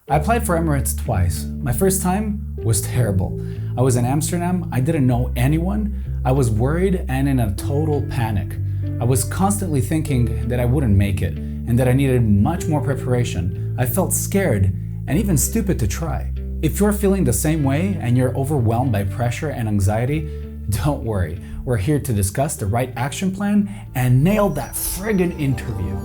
I applied for Emirates twice. My first time was terrible. I was in Amsterdam, I didn't know anyone, I was worried and in a total panic. I was constantly thinking that I wouldn't make it and that I needed much more preparation. I felt scared and even stupid to try. If you're feeling the same way and you're overwhelmed by pressure and anxiety, don't worry. We're here to discuss the right action plan and nail that friggin' interview.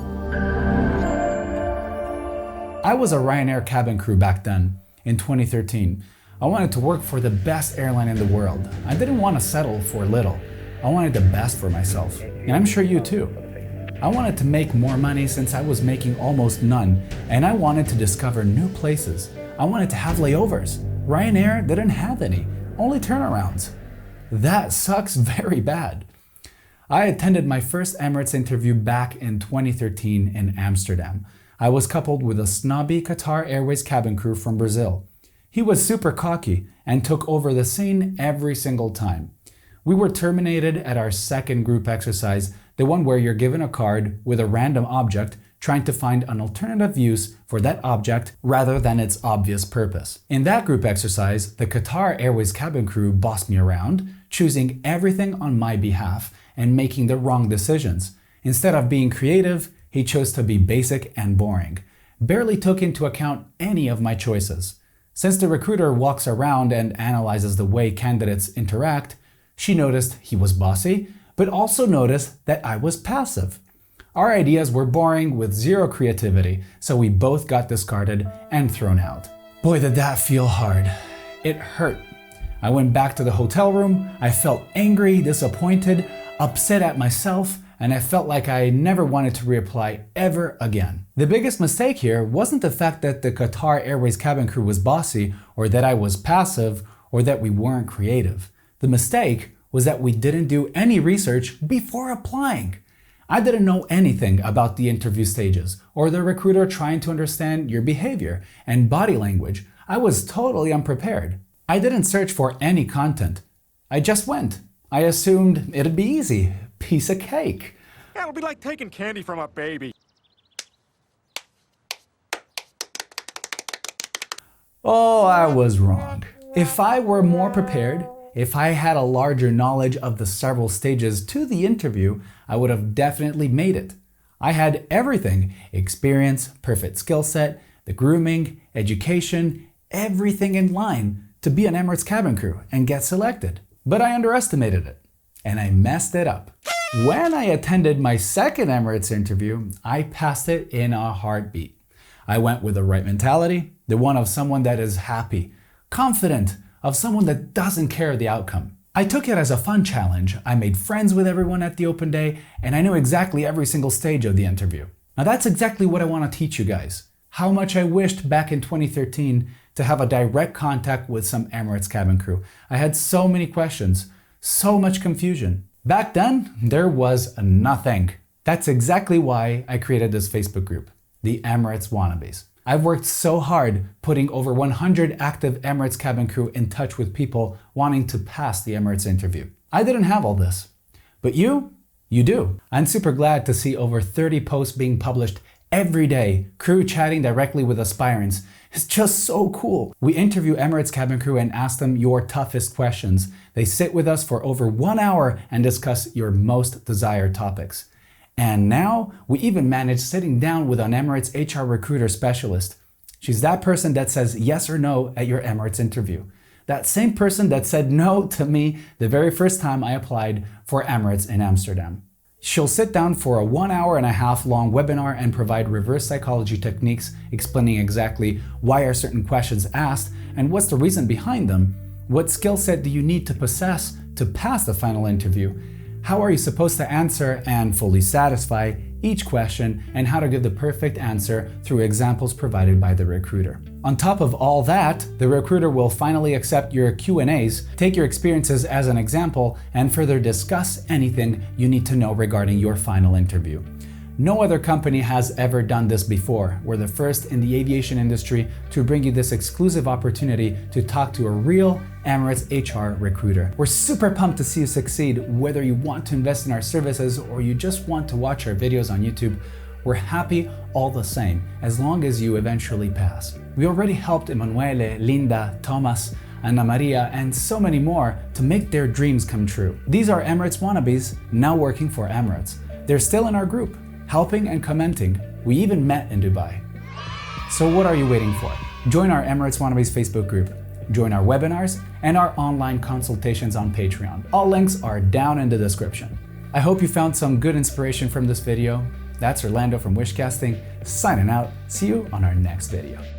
I was a Ryanair cabin crew back then, in 2013. I wanted to work for the best airline in the world. I didn't want to settle for little. I wanted the best for myself, and I'm sure you too. I wanted to make more money since I was making almost none, and I wanted to discover new places. I wanted to have layovers. Ryanair didn't have any, only turnarounds. That sucks very bad. I attended my first Emirates interview back in 2013 in Amsterdam. I was coupled with a snobby Qatar Airways cabin crew from Brazil. He was super cocky and took over the scene every single time. We were terminated at our second group exercise, the one where you're given a card with a random object, trying to find an alternative use for that object rather than its obvious purpose. In that group exercise, the Qatar Airways cabin crew bossed me around, choosing everything on my behalf and making the wrong decisions. Instead of being creative, he chose to be basic and boring. Barely took into account any of my choices. Since the recruiter walks around and analyzes the way candidates interact, she noticed he was bossy, but also noticed that I was passive. Our ideas were boring with zero creativity, so we both got discarded and thrown out. Boy, did that feel hard. It hurt. I went back to the hotel room, I felt angry, disappointed, upset at myself, and I felt like I never wanted to reapply ever again. The biggest mistake here wasn't the fact that the Qatar Airways cabin crew was bossy, or that I was passive, or that we weren't creative. The mistake was that we didn't do any research before applying. I didn't know anything about the interview stages, or the recruiter trying to understand your behavior and body language. I was totally unprepared. I didn't search for any content. I just went. I assumed it'd be easy. Piece of cake. Yeah, it'll be like taking candy from a baby. Oh, I was wrong. If I were more prepared, if I had a larger knowledge of the several stages to the interview, I would have definitely made it. I had everything: experience, perfect skill set, the grooming, education, everything in line to be an Emirates cabin crew and get selected. But I underestimated it, and I messed it up. When I attended my second Emirates interview, I passed it in a heartbeat. I went with the right mentality, the one of someone that is happy, confident, of someone that doesn't care the outcome. I took it as a fun challenge. I made friends with everyone at the open day, and I knew exactly every single stage of the interview. Now that's exactly what I want to teach you guys. How much I wished back in 2013 to have a direct contact with some Emirates cabin crew. I had so many questions, so much confusion. Back then, there was nothing. That's exactly why I created this Facebook group, the Emirates Wannabes. I've worked so hard putting over 100 active Emirates cabin crew in touch with people wanting to pass the Emirates interview. I didn't have all this, but you do. I'm super glad to see over 30 posts being published every day, crew chatting directly with aspirants. It's just so cool. We interview Emirates cabin crew and ask them your toughest questions. They sit with us for over 1 hour and discuss your most desired topics. And now we even managed sitting down with an Emirates HR recruiter specialist. She's that person that says yes or no at your Emirates interview. That same person that said no to me the very first time I applied for Emirates in Amsterdam. She'll sit down for a 1 hour and a half long webinar and provide reverse psychology techniques explaining exactly why are certain questions asked and what's the reason behind them. What skill set do you need to possess to pass the final interview? How are you supposed to answer and fully satisfy each question, and how to give the perfect answer through examples provided by the recruiter. On top of all that, the recruiter will finally accept your Q&As, take your experiences as an example, and further discuss anything you need to know regarding your final interview. No other company has ever done this before. We're the first in the aviation industry to bring you this exclusive opportunity to talk to a real Emirates HR recruiter. We're super pumped to see you succeed, whether you want to invest in our services or you just want to watch our videos on YouTube. we're happy all the same, as long as you eventually pass. We already helped Emanuele, Linda, Thomas, Anna Maria, and so many more to make their dreams come true. These are Emirates Wannabes now working for Emirates. They're still in our group, helping and commenting. We even met in Dubai. So what are you waiting for? Join our Emirates Wannabes Facebook group, join our webinars, and our online consultations on Patreon. All links are down in the description. I hope you found some good inspiration from this video. That's Orlando from WishCasting, signing out. See you on our next video.